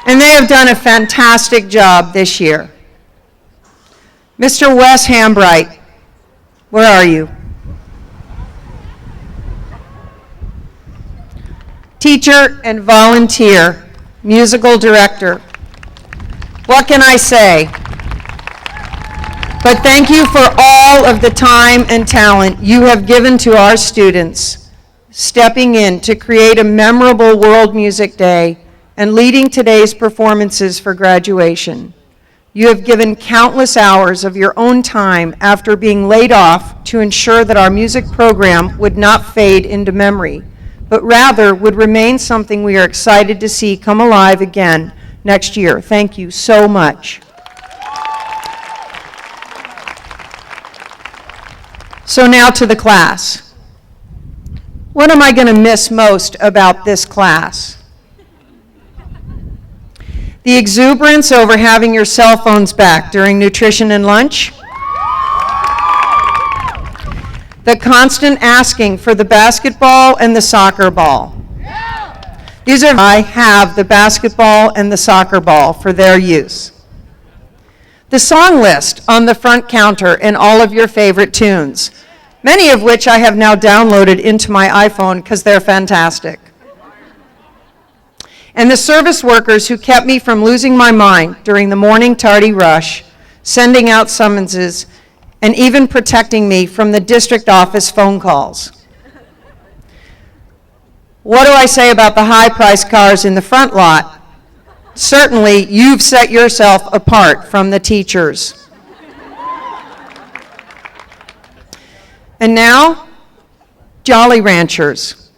And they have done a fantastic job this year. Mr. Wes Hambright, where are you? Teacher and volunteer, musical director. What can I say? But thank you for all of the time and talent you have given to our students, stepping in to create a memorable World Music Day and leading today's performances for graduation. You have given countless hours of your own time after being laid off to ensure that our music program would not fade into memory, but rather would remain something we are excited to see come alive again next year. Thank you so much. So now to the class. What am I going to miss most about this class? The exuberance over having your cell phones back during nutrition and lunch. The constant asking for the basketball and the soccer ball. I have the basketball and the soccer ball for their use. The song list on the front counter and all of your favorite tunes, many of which I have now downloaded into my iPhone because they're fantastic. And the service workers who kept me from losing my mind during the morning tardy rush, sending out summonses, and even protecting me from the district office phone calls. What do I say about the high-priced cars in the front lot? Certainly, you've set yourself apart from the teachers. And now, Jolly Ranchers.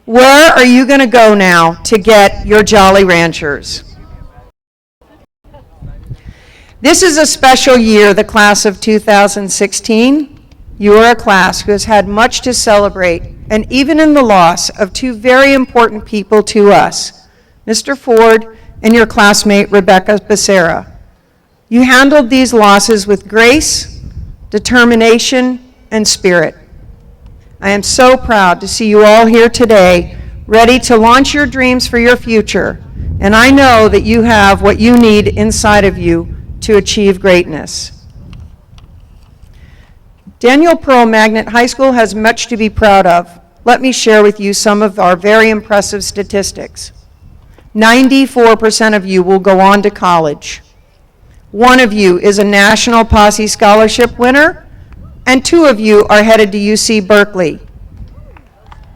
Where are you going to go now to get your Jolly Ranchers? This is a special year, the class of 2016. You are a class who has had much to celebrate, and even in the loss of two very important people to us, Mr. Ford and your classmate, Rebecca Becerra. You handled these losses with grace, determination, and spirit. I am so proud to see you all here today, ready to launch your dreams for your future, and I know that you have what you need inside of you to achieve greatness. Daniel Pearl Magnet High School has much to be proud of. Let me share with you some of our very impressive statistics. 94% of you will go on to college. One of you is a National Posse Scholarship winner, and 2 of you are headed to UC Berkeley.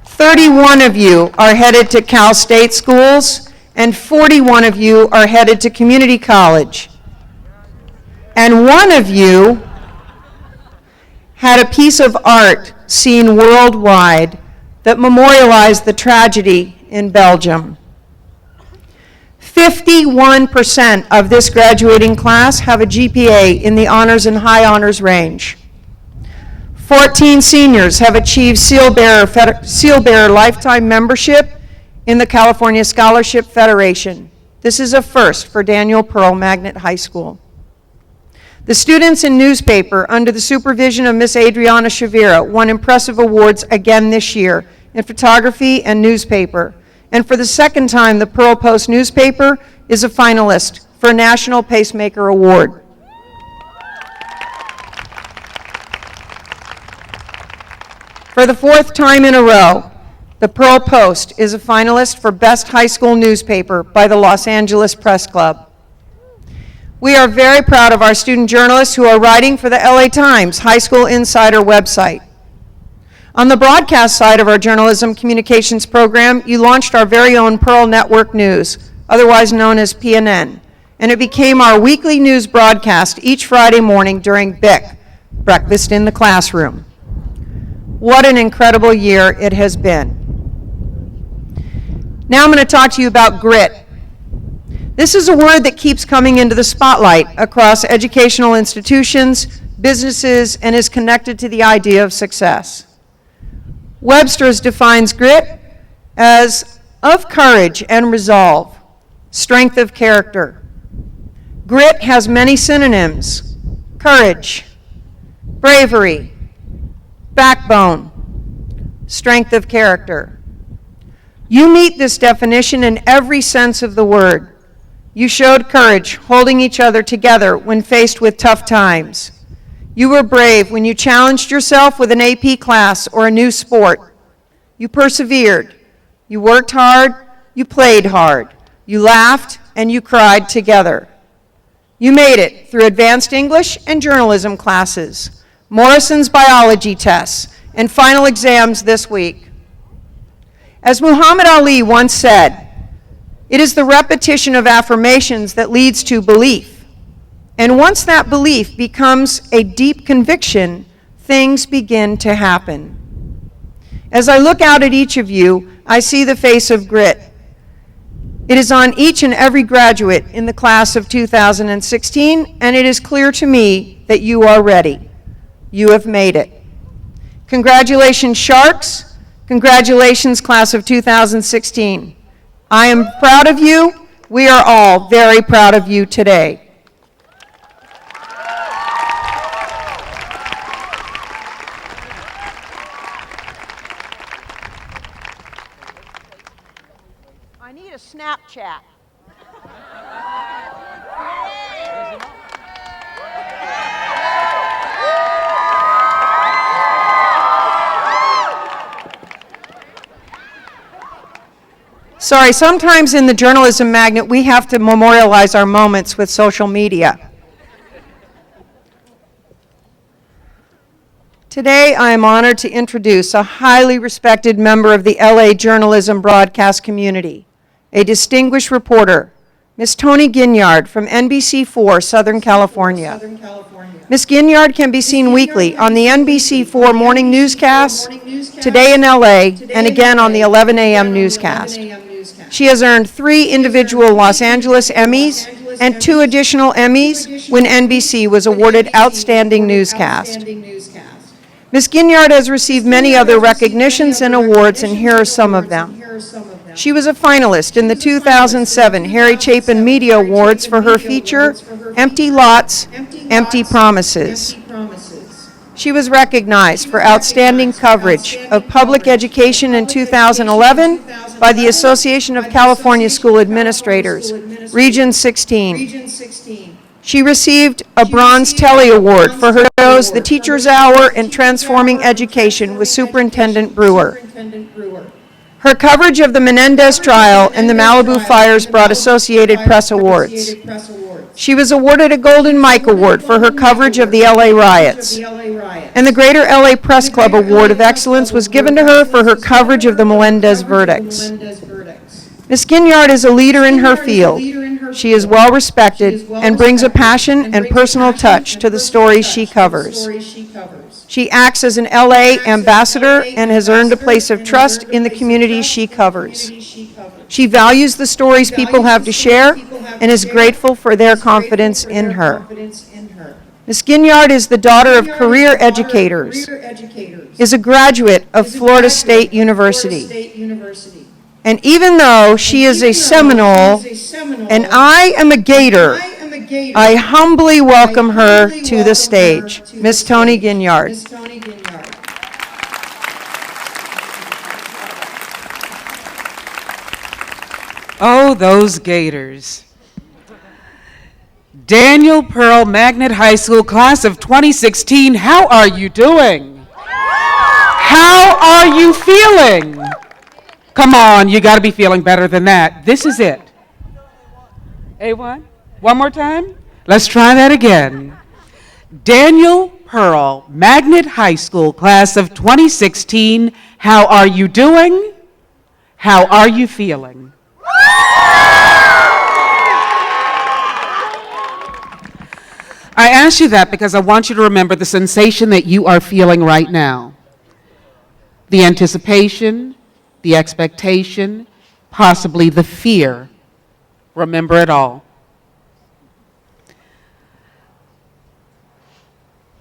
31 of you are headed to Cal State schools, and 41 of you are headed to community college. And 1 of you had a piece of art seen worldwide that memorialized the tragedy in Belgium. 51% of this graduating class have a GPA in the honors and high honors range. 14 seniors have achieved Seal Bearer lifetime membership in the California Scholarship Federation. This is a first for Daniel Pearl Magnet High School. The students in newspaper, under the supervision of Miss Adriana Shavira, won impressive awards again this year in photography and newspaper. And for the second time, the Pearl Post newspaper is a finalist for a National Pacemaker Award. For the 4th time in a row, the Pearl Post is a finalist for Best High School Newspaper by the Los Angeles Press Club. We are very proud of our student journalists who are writing for the LA Times High School Insider website. On the broadcast side of our journalism communications program, you launched our very own Pearl Network News, otherwise known as PNN, and it became our weekly news broadcast each Friday morning during BIC, Breakfast in the Classroom. What an incredible year it has been. Now I'm going to talk to you about grit. This is a word that keeps coming into the spotlight across educational institutions, businesses, and is connected to the idea of success. Webster's defines grit as of courage and resolve, strength of character. Grit has many synonyms: courage, bravery, backbone, strength of character. You meet this definition in every sense of the word. You showed courage, holding each other together when faced with tough times. You were brave when you challenged yourself with an AP class or a new sport. You persevered. You worked hard. You played hard. You laughed and you cried together. You made it through advanced English and journalism classes, Morrison's biology tests, and final exams this week. As Muhammad Ali once said, it is the repetition of affirmations that leads to belief. And once that belief becomes a deep conviction, things begin to happen. As I look out at each of you, I see the face of grit. It is on each and every graduate in the class of 2016, and it is clear to me that you are ready. You have made it. Congratulations, Sharks. Congratulations, class of 2016. I am proud of you. We are all very proud of you today. I need a Snapchat. Sorry, sometimes in the journalism magnet we have to memorialize our moments with social media. Today I am honored to introduce a highly respected member of the LA journalism broadcast community, a distinguished reporter, Ms. Toni Ginyard from NBC4 Southern California. Ms. Ginyard can be seen weekly on the NBC4 morning newscast, Today in LA, and again on the 11 a.m. newscast. She has earned 3 individual Los Angeles Emmys and 2 additional Emmys when NBC was awarded Outstanding Newscast. Ms. Ginyard has received many other recognitions and awards, and here are some of them. She was a finalist in the 2007 Harry Chapin Media Awards for her feature, Empty Lots, Empty Promises. She was recognized for outstanding coverage of public education in 2011 by the Association of California School Administrators, Region 16. She received a Bronze Telly Award for her shows The Teacher's Hour and Transforming Education with Superintendent Brewer. Her coverage of the Menendez trial and the Malibu fires brought Associated Press awards. She was awarded a Golden Mike Award for her coverage of the LA riots. And the Greater LA Press Club Award of Excellence was given to her for her coverage of the Melendez verdicts. Ms. Ginyard is a leader in her field. She is well respected and brings a passion and personal touch to the stories she covers. She acts as an LA ambassador and has earned a place of trust in the communities she covers. She values the stories people have to share and is grateful for their confidence in her. Ms. Ginyard is the daughter of career educators, is a graduate of Florida State University. And even though she is a Seminole and I am a Gator, I humbly welcome her to the stage. Ms. Toni Ginyard. Oh, those Gators. Daniel Pearl, Magnet High School, class of 2016, how are you doing? How are you feeling? Come on, you got to be feeling better than that. This is it. A1? One more time? Let's try that again. Daniel Pearl, Magnet High School, class of 2016, how are you doing? How are you feeling? I ask you that because I want you to remember the sensation that you are feeling right now. The anticipation, the expectation, possibly the fear. Remember it all.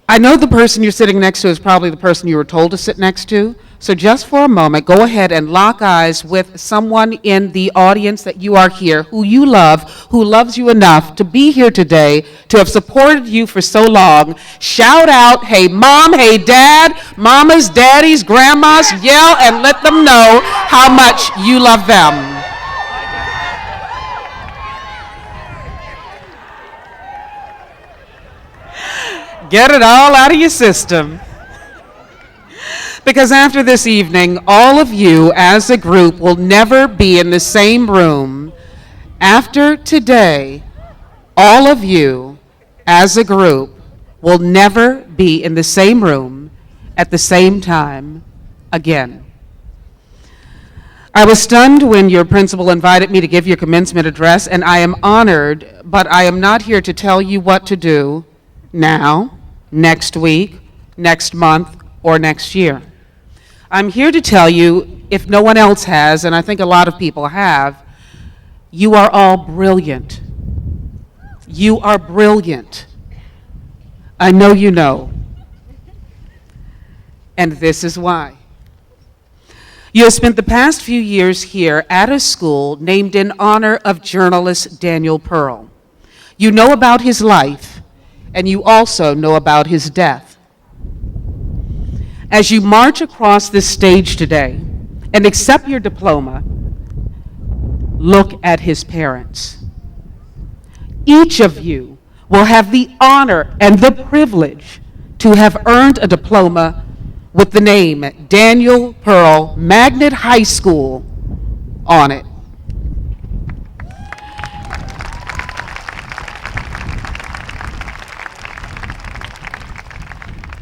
I know the person you're sitting next to is probably the person you were told to sit next to, so just for a moment, go ahead and lock eyes with someone in the audience that you are here, who you love, who loves you enough to be here today, to have supported you for so long. Shout out, hey mom, hey dad, mamas, daddies, grandmas, yell and let them know how much you love them. Get it all out of your system. Because after this evening, all of you as a group will never be in the same room. After today, all of you as a group will never be in the same room at the same time again. I was stunned when your principal invited me to give your commencement address, and I am honored, but I am not here to tell you what to do now, next week, next month, or next year. I'm here to tell you, if no one else has, and I think a lot of people have, you are all brilliant. You are brilliant. I know you know. And this is why. You have spent the past few years here at a school named in honor of journalist Daniel Pearl. You know about his life, and you also know about his death. As you march across this stage today and accept your diploma, look at his parents. Each of you will have the honor and the privilege to have earned a diploma with the name Daniel Pearl Magnet High School on it.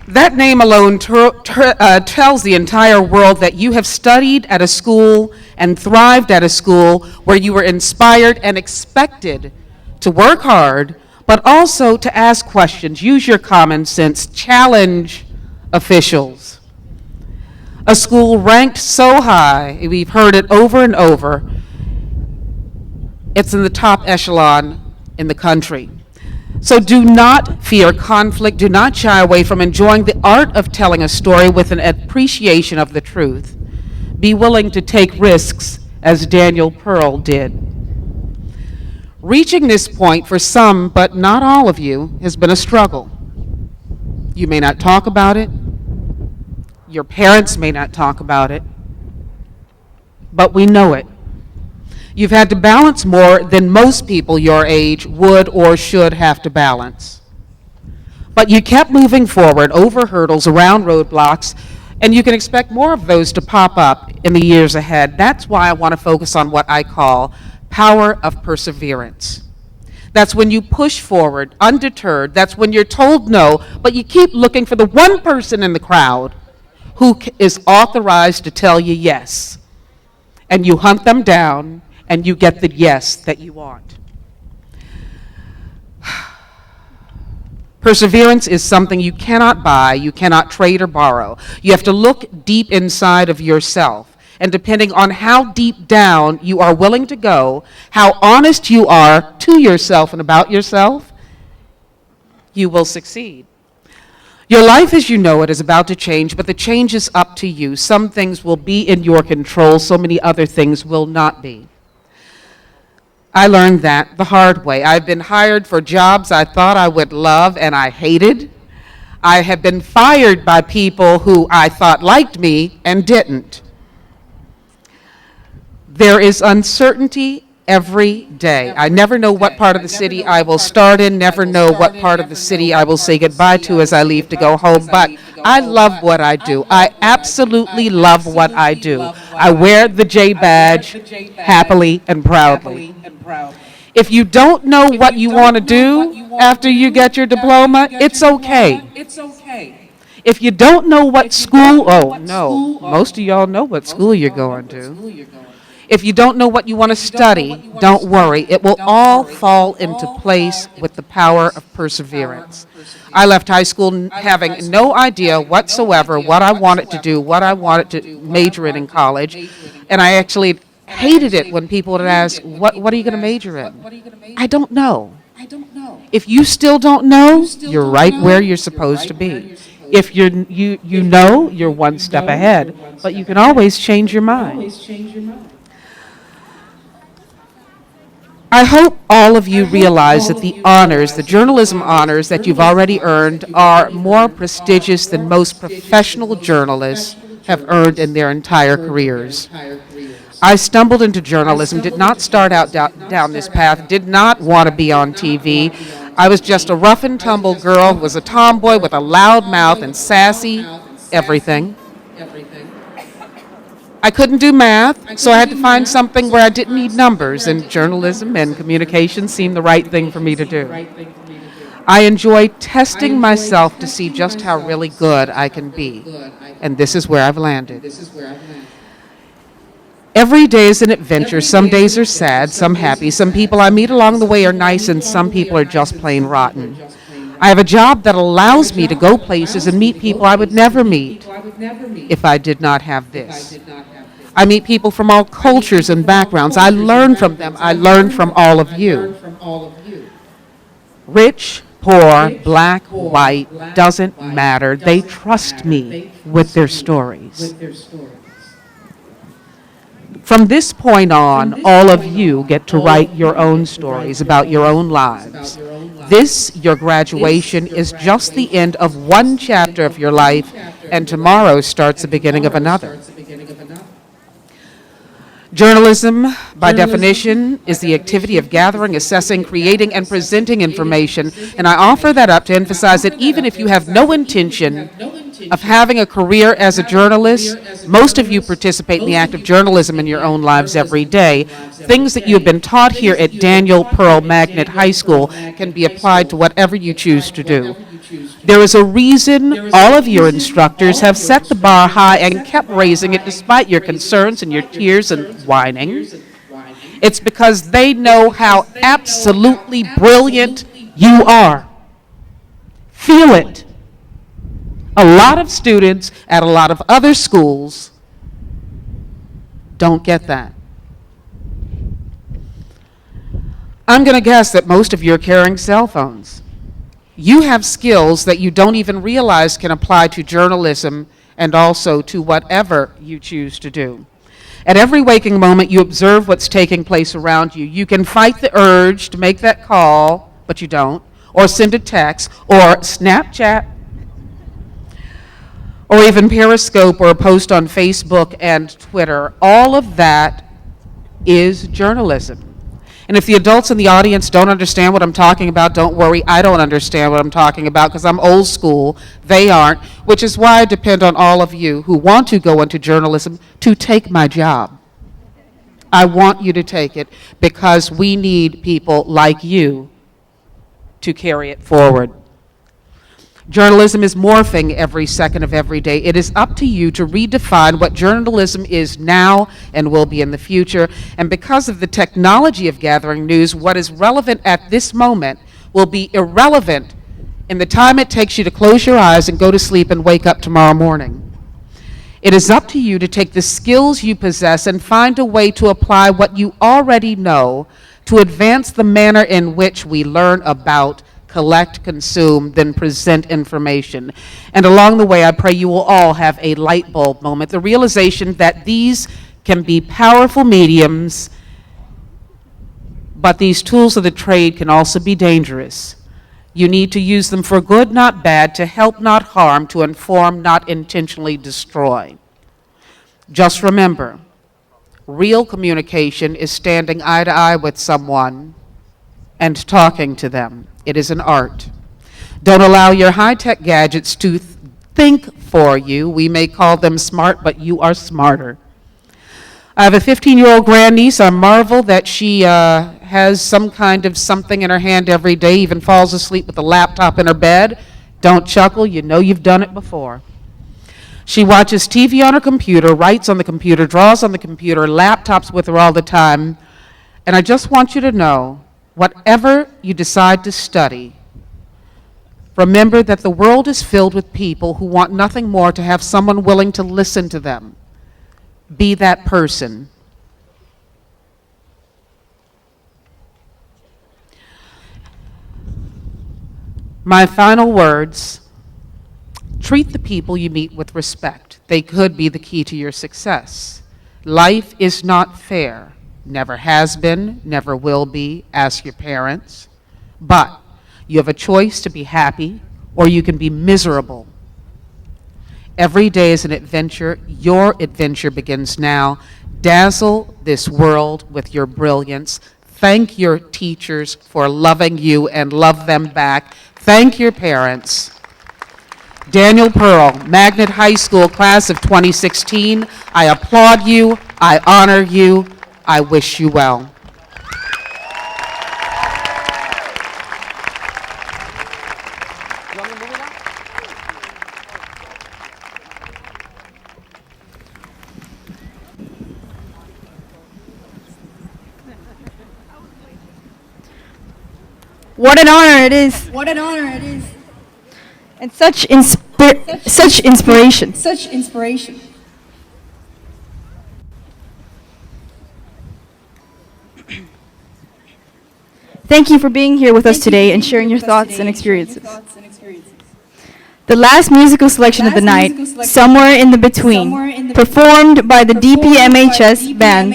That name alone tells the entire world that you have studied at a school and thrived at a school where you were inspired and expected to work hard, but also to ask questions, use your common sense, challenge officials. A school ranked so high, we've heard it over and over, it's in the top echelon in the country. So do not fear conflict, do not shy away from enjoying the art of telling a story with an appreciation of the truth. Be willing to take risks as Daniel Pearl did. Reaching this point for some, but not all of you, has been a struggle. You may not talk about it. Your parents may not talk about it, but we know it. You've had to balance more than most people your age would or should have to balance. But you kept moving forward over hurdles, around roadblocks, and you can expect more of those to pop up in the years ahead. That's why I want to focus on what I call power of perseverance. That's when you push forward, undeterred. That's when you're told no, but you keep looking for the one person in the crowd who is authorized to tell you yes. And you hunt them down, and you get the yes that you want. Perseverance is something you cannot buy, you cannot trade or borrow. You have to look deep inside of yourself. And depending on how deep down you are willing to go, how honest you are to yourself and about yourself, you will succeed. Your life as you know it is about to change, but the change is up to you. Some things will be in your control, so many other things will not be. I learned that the hard way. I've been hired for jobs I thought I would love and I hated. I have been fired by people who I thought liked me and didn't. There is uncertainty every day. I never know what part of the city I will start in, never know what part of the city I will say goodbye to as I leave to go home, but I love what I do. I absolutely love what I do. I wear the J badge happily and proudly. If you don't know what you want to do after you get your diploma, it's okay. If you don't know what school, oh no, most of y'all know what school you're going to. If you don't know what you want to study, don't worry. It will all fall into place with the power of perseverance. I left high school having no idea whatsoever what I wanted to do, what I wanted to major in college, and I actually hated it when people would ask, what are you going to major in? I don't know. If you still don't know, you're right where you're supposed to be. If you know, you're one step ahead, but you can always change your mind. I hope all of you realize that the honors, the journalism honors that you've already earned are more prestigious than most professional journalists have earned in their entire careers. I stumbled into journalism, did not start out down this path, did not want to be on TV. I was just a rough and tumble girl who was a tomboy with a loud mouth and sassy everything. I couldn't do math, so I had to find something where I didn't need numbers, and journalism and communication seemed the right thing for me to do. I enjoy testing myself to see just how really good I can be, and this is where I've landed. Every day is an adventure. Some days are sad, some happy. Some people I meet along the way are nice, and some people are just plain rotten. I have a job that allows me to go places and meet people I would never meet if I did not have this. I meet people from all cultures and backgrounds. I learn from them. I learn from all of you. Rich, poor, black, white, doesn't matter. They trust me with their stories. From this point on, all of you get to write your own stories about your own lives. This, your graduation, is just the end of one chapter of your life, and tomorrow starts the beginning of another. Journalism, by definition, is the activity of gathering, assessing, creating, and presenting information, and I offer that up to emphasize that even if you have no intention of having a career as a journalist, most of you participate in the act of journalism in your own lives every day. Things that you have been taught here at Daniel Pearl Magnet High School can be applied to whatever you choose to do. There is a reason all of your instructors have set the bar high and kept raising it despite your concerns and your tears and whining. It's because they know how absolutely brilliant you are. Feel it. A lot of students at a lot of other schools don't get that. I'm going to guess that most of you are carrying cell phones. You have skills that you don't even realize can apply to journalism and also to whatever you choose to do. At every waking moment, you observe what's taking place around you. You can fight the urge to make that call, but you don't, or send a text, or Snapchat, or even Periscope or a post on Facebook and Twitter. All of that is journalism. And if the adults in the audience don't understand what I'm talking about, don't worry, I don't understand what I'm talking about because I'm old school. They aren't, which is why I depend on all of you who want to go into journalism to take my job. I want you to take it because we need people like you to carry it forward. Journalism is morphing every second of every day. It is up to you to redefine what journalism is now and will be in the future. And because of the technology of gathering news, what is relevant at this moment will be irrelevant in the time it takes you to close your eyes and go to sleep and wake up tomorrow morning. It is up to you to take the skills you possess and find a way to apply what you already know to advance the manner in which we learn about, collect, consume, then present information. And along the way, I pray you will all have a light bulb moment, the realization that these can be powerful mediums, but these tools of the trade can also be dangerous. You need to use them for good, not bad, to help, not harm, to inform, not intentionally destroy. Just remember, real communication is standing eye to eye with someone and talking to them. It is an art. Don't allow your high-tech gadgets to think for you. We may call them smart, but you are smarter. I have a 15-year-old grandniece. I marvel that she has some kind of something in her hand every day, even falls asleep with a laptop in her bed. Don't chuckle, you know you've done it before. She watches TV on her computer, writes on the computer, draws on the computer, laptops with her all the time. And I just want you to know, whatever you decide to study, remember that the world is filled with people who want nothing more to have someone willing to listen to them. Be that person. My final words: treat the people you meet with respect. They could be the key to your success. Life is not fair. Never has been, never will be. Ask your parents. But you have a choice to be happy or you can be miserable. Every day is an adventure. Your adventure begins now. Dazzle this world with your brilliance. Thank your teachers for loving you and love them back. Thank your parents. Daniel Pearl, Magnet High School, class of 2016, I applaud you, I honor you, I wish you well. What an honor it is. What an honor it is. And such inspiration. Such inspiration. Thank you for being here with us today and sharing your thoughts and experiences. The last musical selection of the night, Somewhere in the Between, performed by the DPMHS band.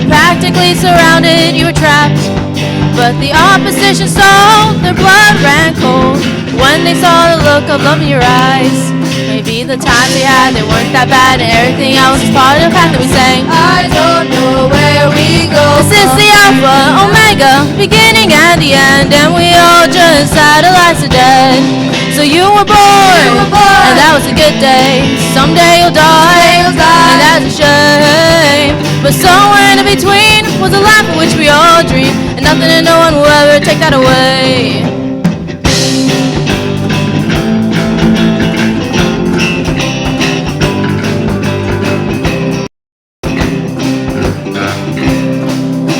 Practically surrounded, you were trapped. But the opposition saw, their blood ran cold when they saw the look of love in your eyes. Maybe the times we had, they weren't that bad, and everything else was part of the path that we sang. I don't know where we go. This is the Alpha, Omega, beginning and the end, and we all just satellites are dead. So you were born, and that was a good day. Someday you'll die, and that's a shame. But somewhere in between was a life for which we all dream, and nothing and no one will ever take that away.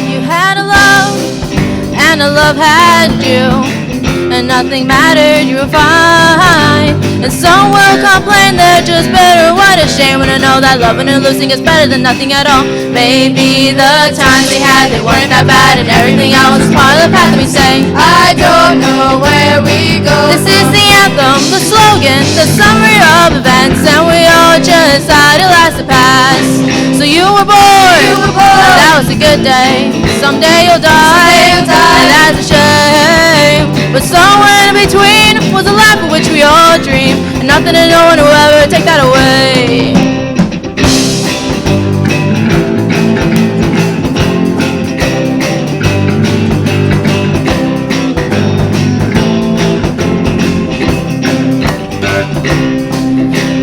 You had a love, and a love had you, and nothing mattered, you were fine. And some will complain they're just better. What a shame when I know that loving and losing is better than nothing at all. Maybe the times we had, they weren't that bad, and everything else is part of the path that we sang. I don't know where we go. This is the anthem, the slogan, the summary of events, and we all just idolize the past. So you were born, and that was a good day. Someday you'll die, and that's a shame. But somewhere in between was a life for which we all dream, and nothing and no one will ever take that away.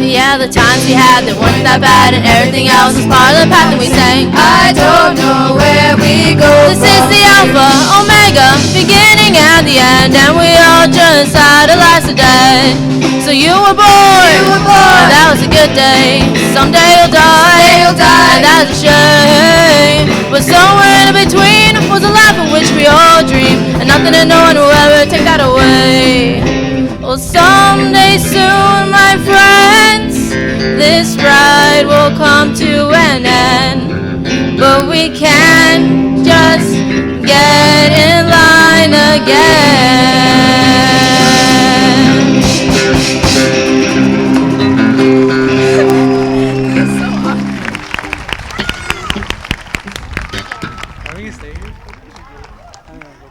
Yeah, the times we had, they weren't that bad, and everything else was part of the path that we sang. I don't know where we go. This is the Alpha, Omega, beginning and the end, and we all just idolize the dead. So you were born, and that was a good day. Someday you'll die, and that's a shame. But somewhere in between was a life for which we all dream, and nothing and no one will ever take that away. Well, someday soon, my friends, this ride will come to an end, but we can't just get in line again.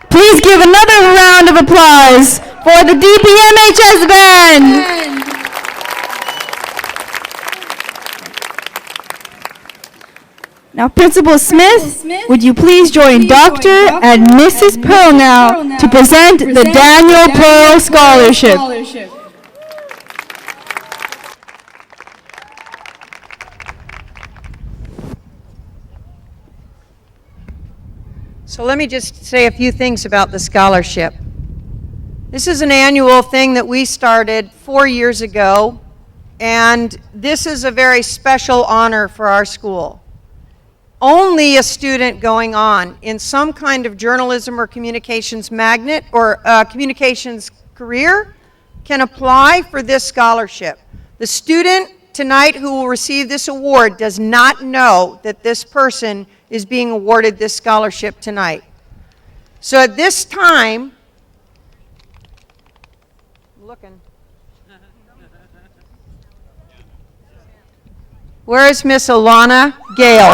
Please give another round of applause for the DPMHS band. Now, Principal Smith, would you please join Dr. and Mrs. Pearl now to present the Daniel Pearl Scholarship. So let me just say a few things about the scholarship. This is an annual thing that we started 4 years ago, and this is a very special honor for our school. Only a student going on in some kind of journalism or communications magnet or communications career can apply for this scholarship. The student tonight who will receive this award does not know that this person is being awarded this scholarship tonight. So at this time, where is Miss Alana Gale?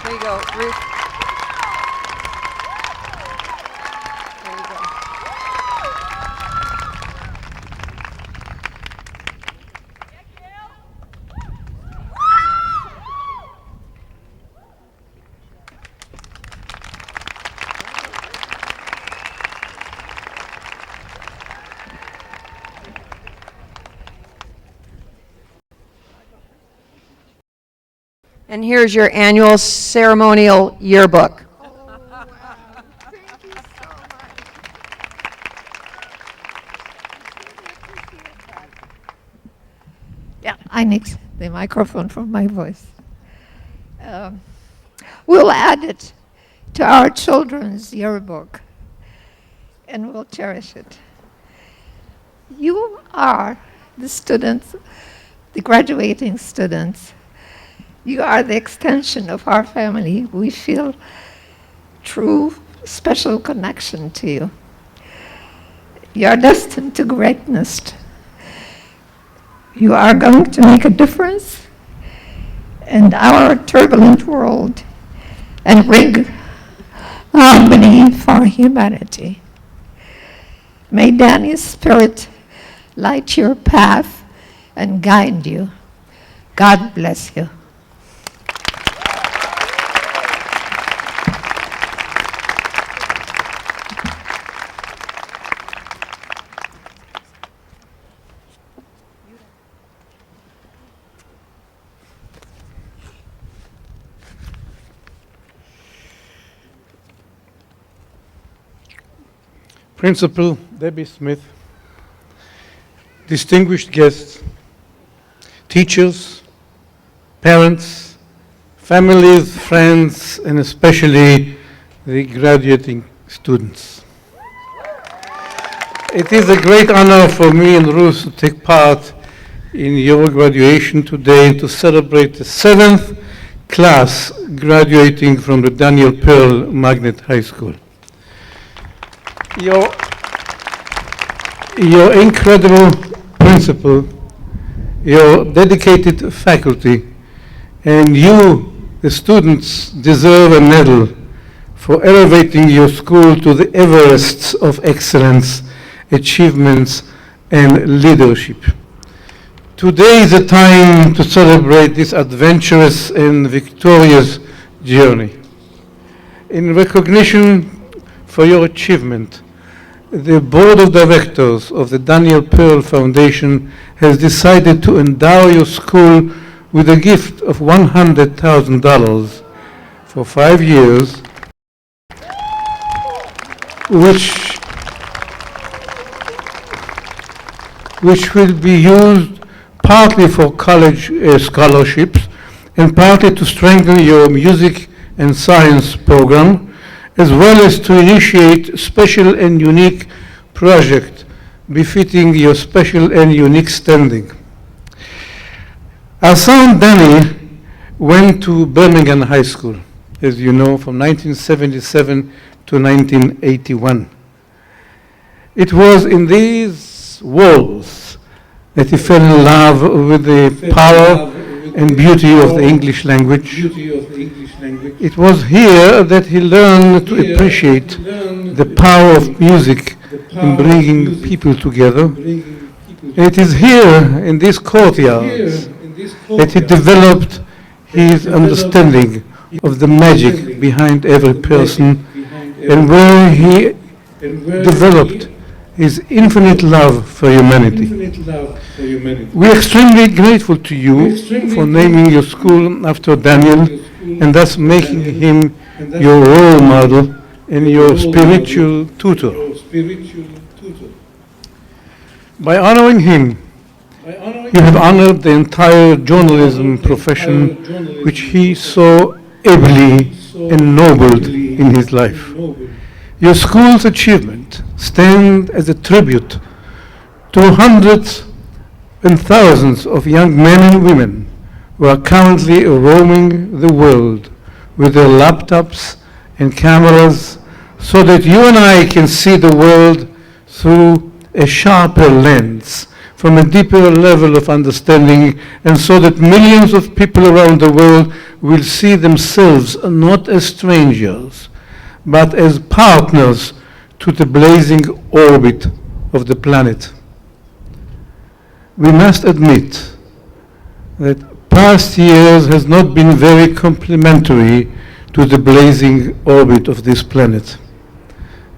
There you go, Ruth. There you go. And here's your annual ceremonial yearbook. Yeah, I need the microphone for my voice. We'll add it to our children's yearbook, and we'll cherish it. You are the students, the graduating students. You are the extension of our family. We feel true, special connection to you. You are destined to greatness. You are going to make a difference in our turbulent world and bring harmony for humanity. May Danny's spirit light your path and guide you. God bless you. Principal Debbie Smith, distinguished guests, teachers, parents, families, friends, and especially the graduating students. It is a great honor for me and Ruth to take part in your graduation today and to celebrate the 7th class graduating from the Daniel Pearl Magnet High School. Your incredible principal, your dedicated faculty, and you, the students, deserve a medal for elevating your school to the Everests of excellence, achievements, and leadership. Today is a time to celebrate this adventurous and victorious journey. In recognition for your achievement, the Board of Directors of the Daniel Pearl Foundation has decided to endow your school with a gift of $100,000 for 5 years, which will be used partly for college scholarships and partly to strengthen your music and science program, as well as to initiate special and unique project befitting your special and unique standing. Our son Danny went to Birmingham High School, as you know, from 1977 to 1981. It was in these walls that he fell in love with the power and beauty of the English language. It was here that he learned to appreciate the power of music in bringing people together. And it is here, in these courtyards, that he developed his understanding of the magic behind every person, and where he developed his infinite love for humanity. We are extremely grateful to you for naming your school after Daniel and thus making him your role model and your spiritual tutor. By honoring him, you have honored the entire journalism profession which he so ably ennobled in his life. Your school's achievement stands as a tribute to hundreds and thousands of young men and women who are currently roaming the world with their laptops and cameras so that you and I can see the world through a sharper lens, from a deeper level of understanding, and so that millions of people around the world will see themselves not as strangers, but as partners to the blazing orbit of the planet. We must admit that past years has not been very complimentary to the blazing orbit of this planet.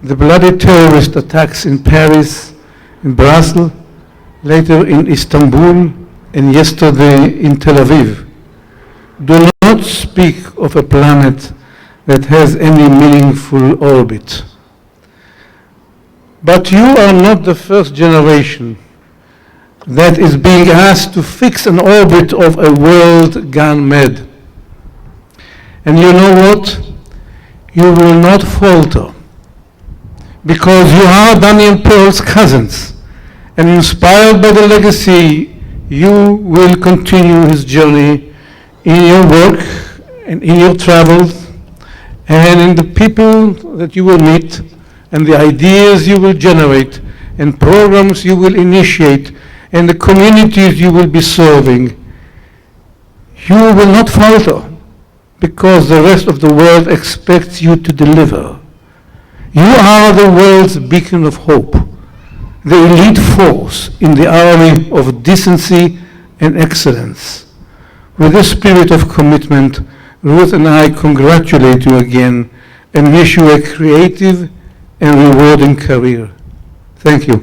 The bloody terrorist attacks in Paris, in Brussels, later in Istanbul, and yesterday in Tel Aviv do not speak of a planet that has any meaningful orbit. But you are not the first generation that is being asked to fix an orbit of a world gone mad. And you know what? You will not falter, because you are Daniel Pearl's cousins, and inspired by the legacy, you will continue his journey in your work and in your travels and in the people that you will meet and the ideas you will generate and programs you will initiate and the communities you will be serving. You will not falter because the rest of the world expects you to deliver. You are the world's beacon of hope, the elite force in the army of decency and excellence. With this spirit of commitment, Ruth and I congratulate you again and wish you a creative and rewarding career. Thank you.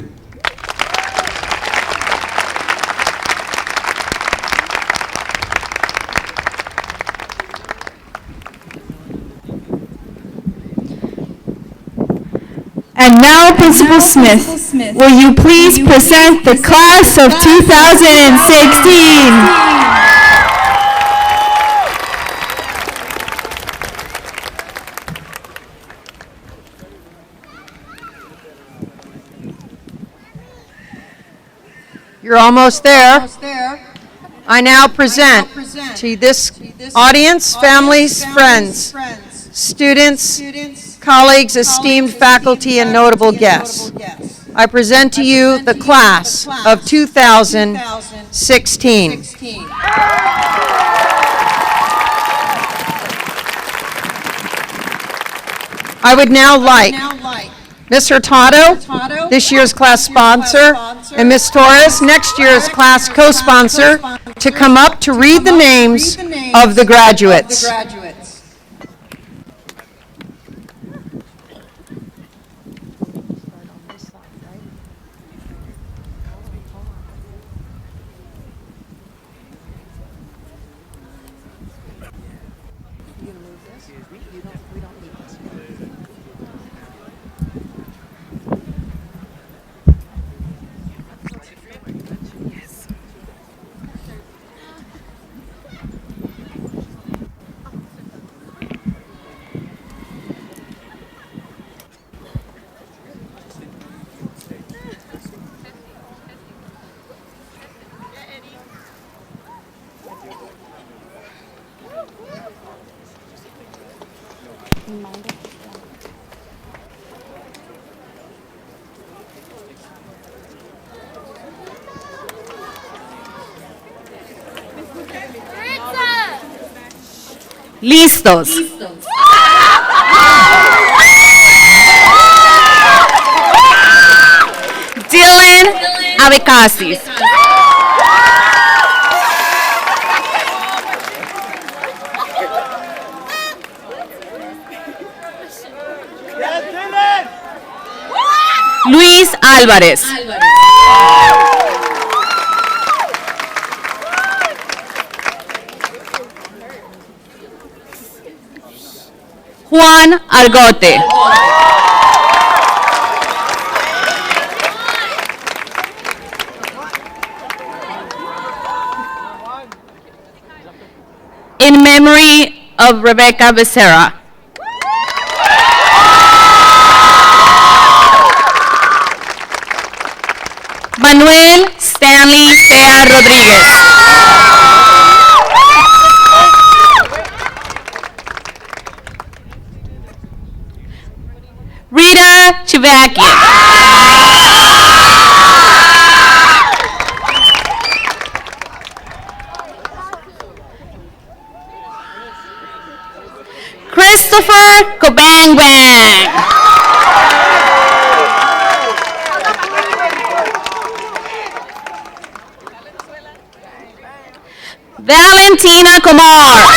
And now, Principal Smith, will you please present the class of 2016? You're almost there. I now present to this audience, families, friends, students, colleagues, esteemed faculty, and notable guests. I present to you the class of 2016. I would now like Ms. Hurtado, this year's class sponsor, and Ms. Torres, next year's class co-sponsor, to come up to read the names of the graduates. Listos. Dylan Abecasis. Luis Álvarez. Juan Argote. In memory of Rebecca Becerra. Manuel Stanley Sea Rodriguez. Rita Chivaki. Christopher Kobangwang. Valentina Kumar.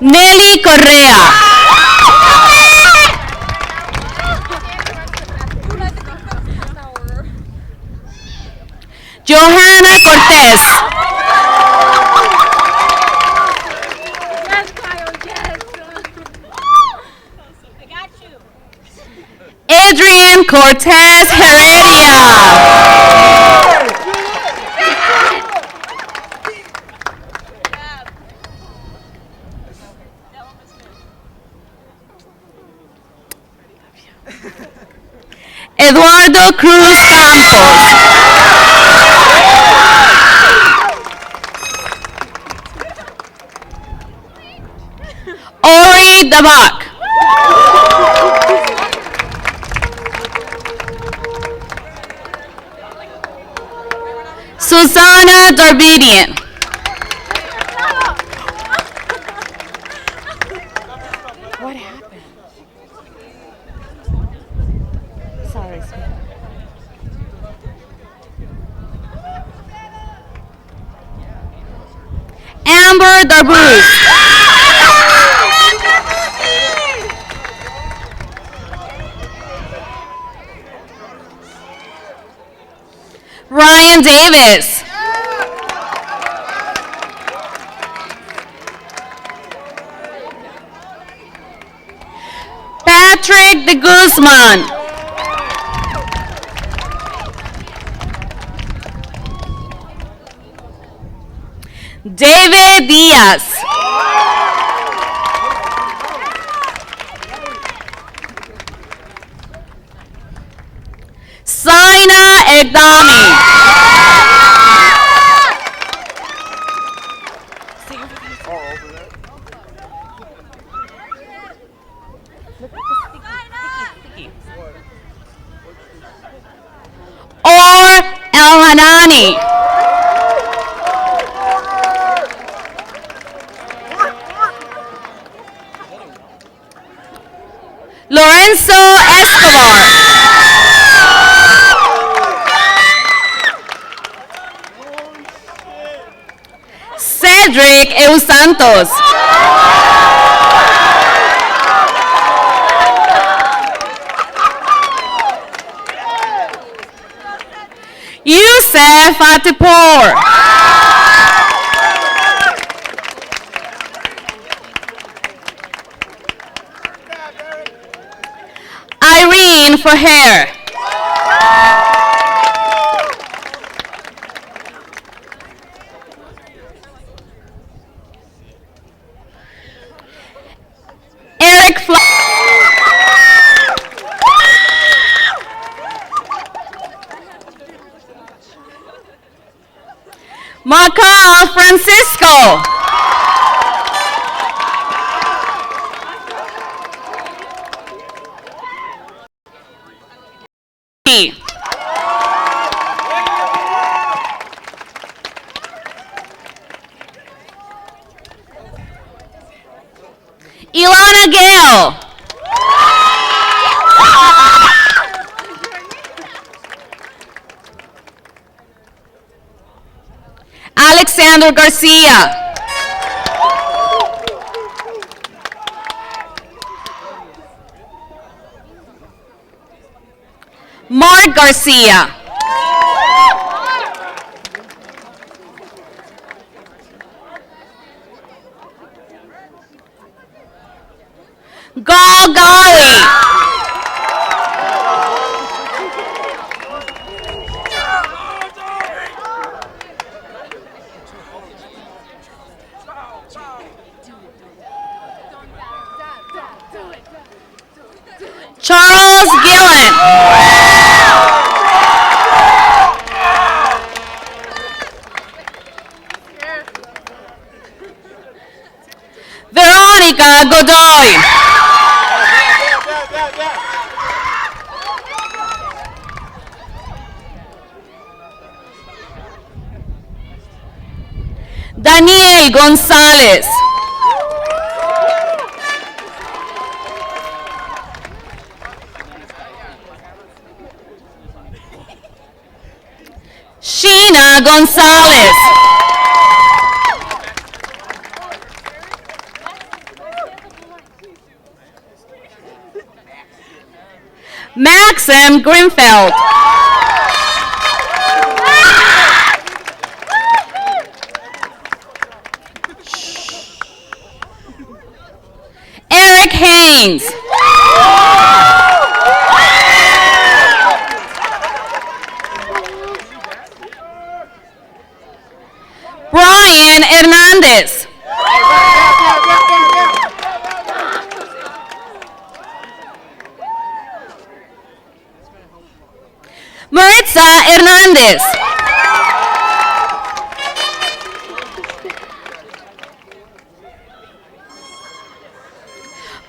Nelly Correa. Johanna Cortez. Adrian Cortez Heredia. Eduardo Cruz Campos. Ori Dabak. Susanna Darbidian. What happened? Sorry, sweetheart. Amber Darbus. Ryan Davis. Patrick de Guzman. David Diaz. Saina Egdami. Or El Hanani. Lorenzo Escobar. Cedric Eusantos. Youssef Atipor. Irene Faher. Eric Maca Francisco. Ilana Gale. Alexander Garcia. Mark Garcia. Gali. Charles Gillen. Veronica Godoy. Daniel Gonzalez. Sheena Gonzalez. Maxim Grimfeld. Eric Haynes. Brian Hernandez. Maritza Hernandez.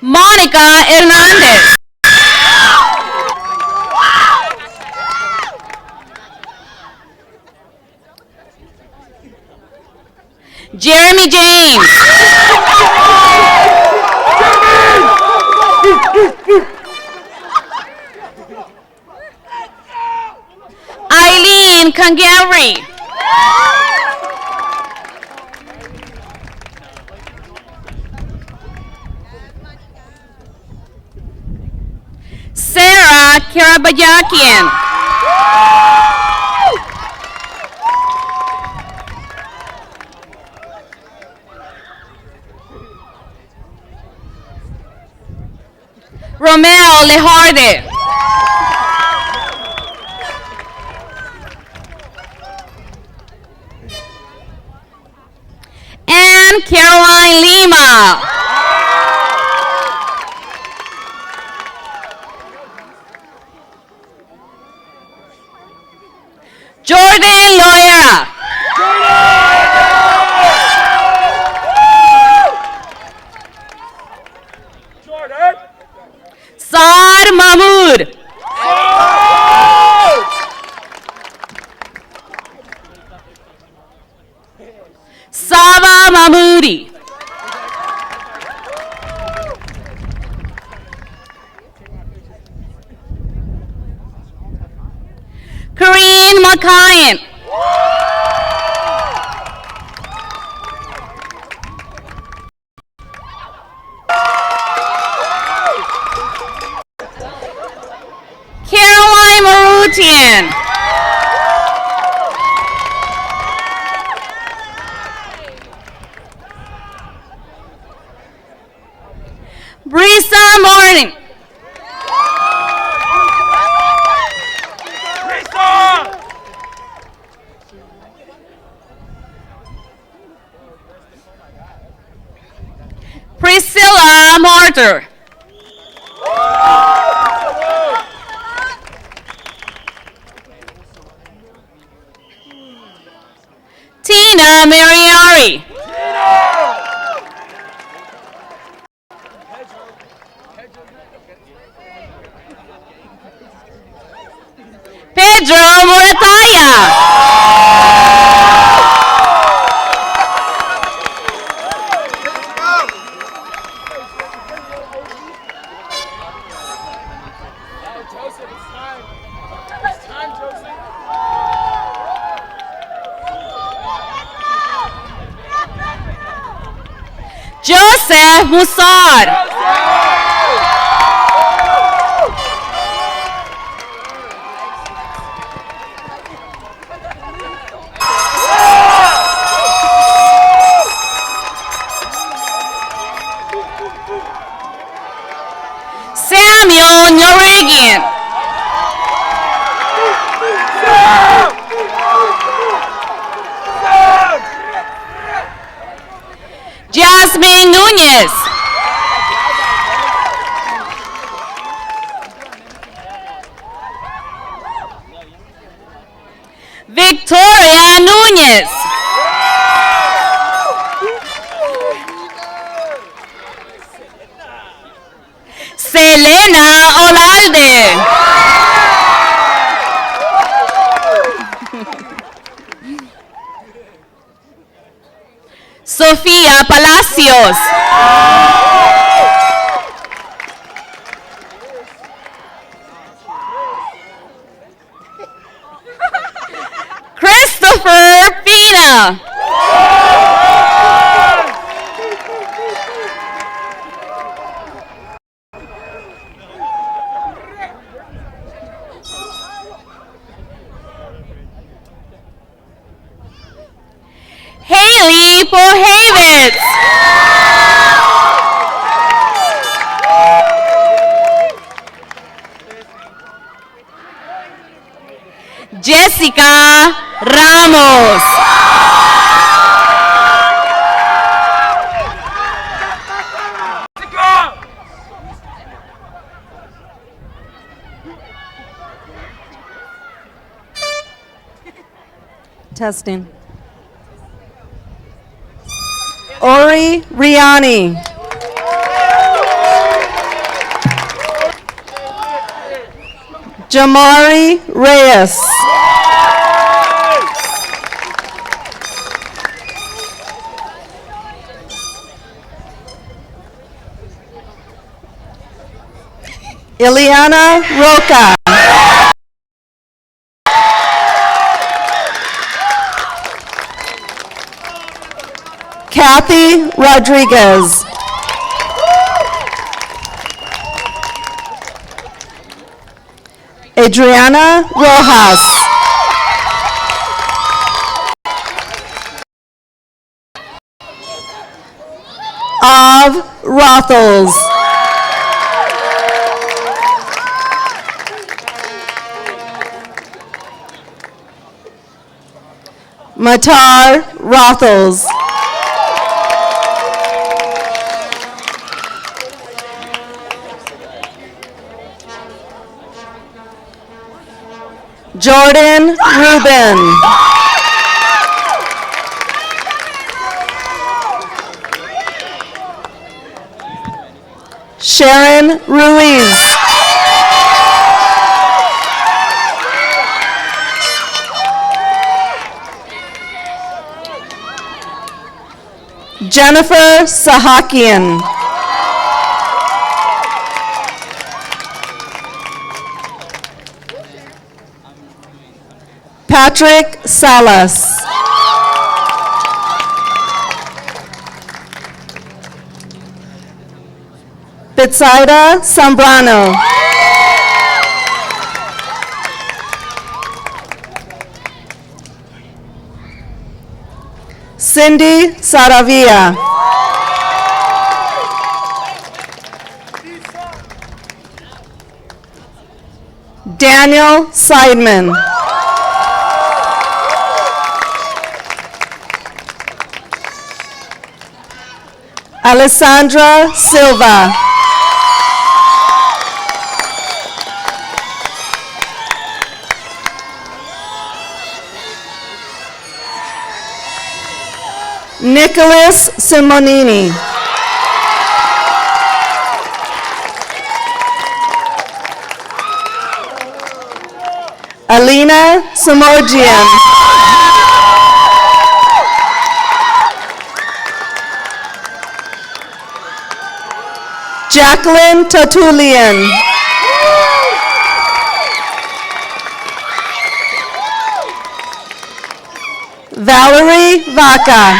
Monica Hernandez. Jeremy James. Eileen Kangari. Sarah Karabayakian. Romeo Lejarde. And Caroline Lima. Jordan Loera. Saad Mahmood. Saba Mahmoodi. Kareen Makayan. Caroline Marutian. Brisa Morning. Priscilla Martyr. Tina Mariari. Pedro Morataya. Joseph Musad. Jasmine Núñez. Victoria Núñez. Selena Olalde. Sofía Palacios. Christopher Pina. Haley Porhavitz. Jessica Ramos. Testing. Ori Riani. Jamari Reyes. Ileana Roca. Kathy Rodriguez. Adriana Rojas. Av Rothels. Matar Rothels. Jordan Rubin. Sharon Ruiz. Jennifer Sahakian. Patrick Salas. Betsaida Zambrano. Cindy Saravia. Daniel Seidman. Alessandra Silva. Nicholas Simonini. Alina Samogian. Jacqueline Tatulian. Valerie Vaca.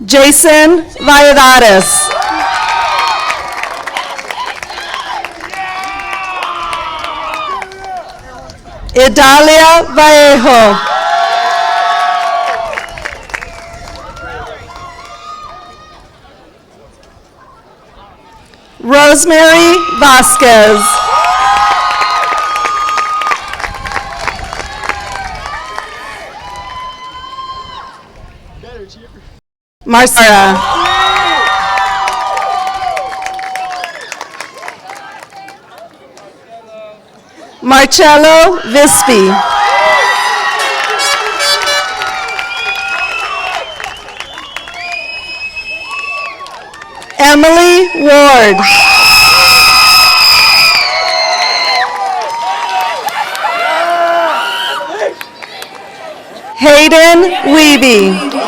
Jason Valladares. Idalia Vallejo. Rosemary Vasquez. Marcella. Marcello Vispi. Emily Ward. Hayden Weeby.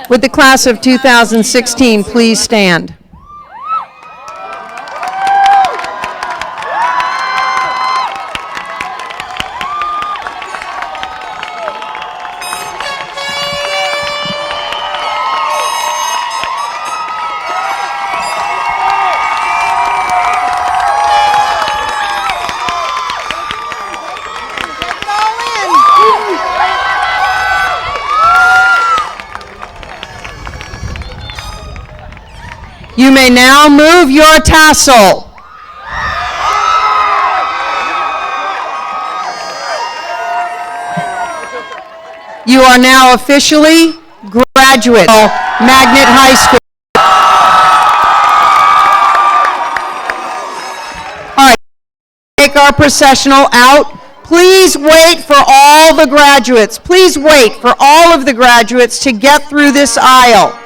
Would the class of 2016 please stand? You may now move your tassel. You are now officially graduates of Magnet High School. All right, take our processional out. Please wait for all the graduates. Please wait for all of the graduates to get through this aisle.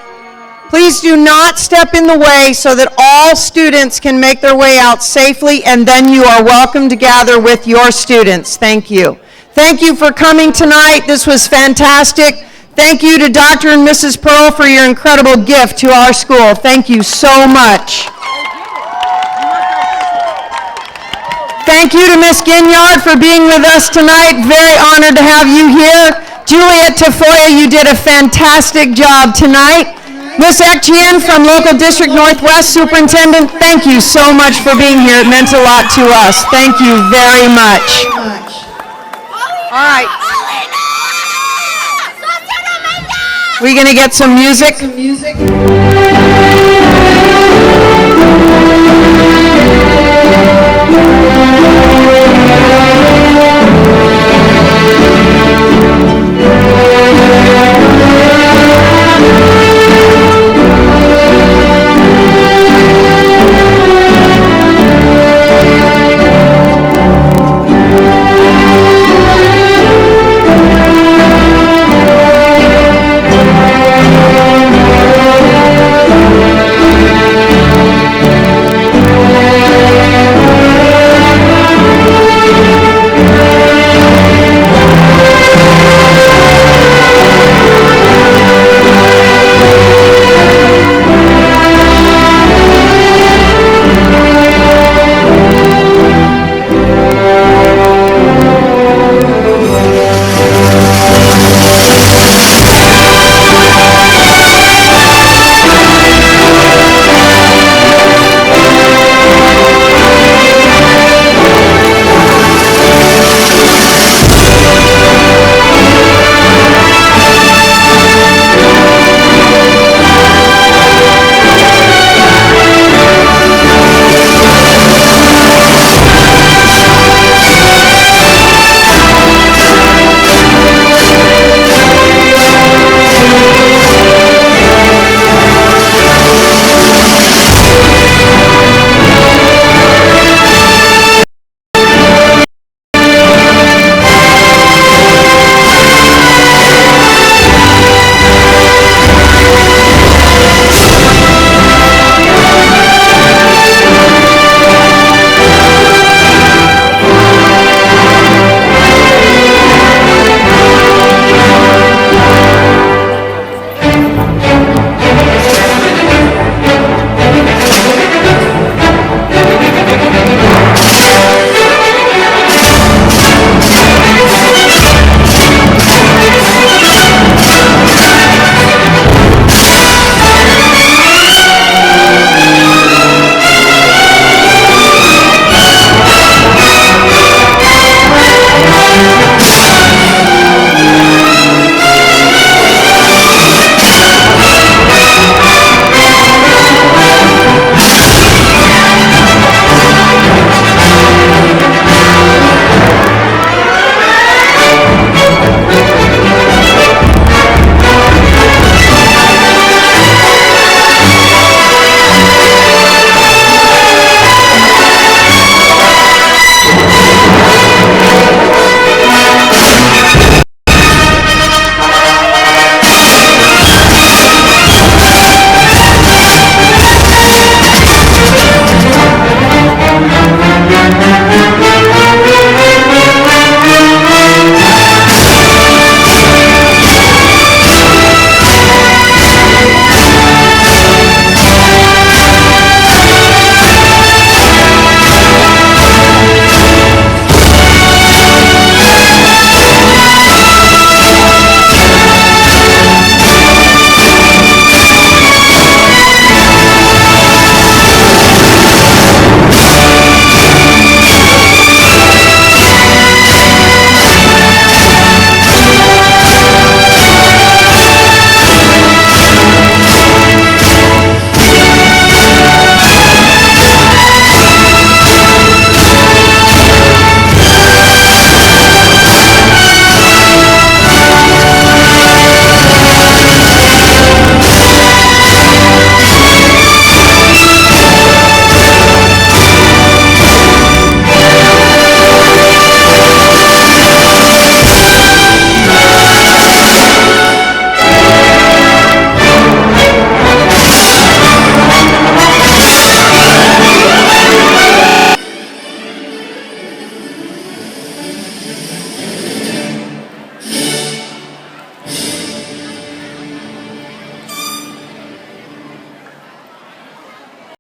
Please do not step in the way so that all students can make their way out safely, and then you are welcome to gather with your students. Thank you. Thank you for coming tonight. This was fantastic. Thank you to Dr. and Mrs. Pearl for your incredible gift to our school. Thank you so much. Thank you to Ms. Ginyard for being with us tonight. Very honored to have you here. Juliet Tafoya, you did a fantastic job tonight. Ms. Ekchian from Local District Northwest Superintendent, thank you so much for being here. It meant a lot to us. Thank you very much. All right. We're going to get some music.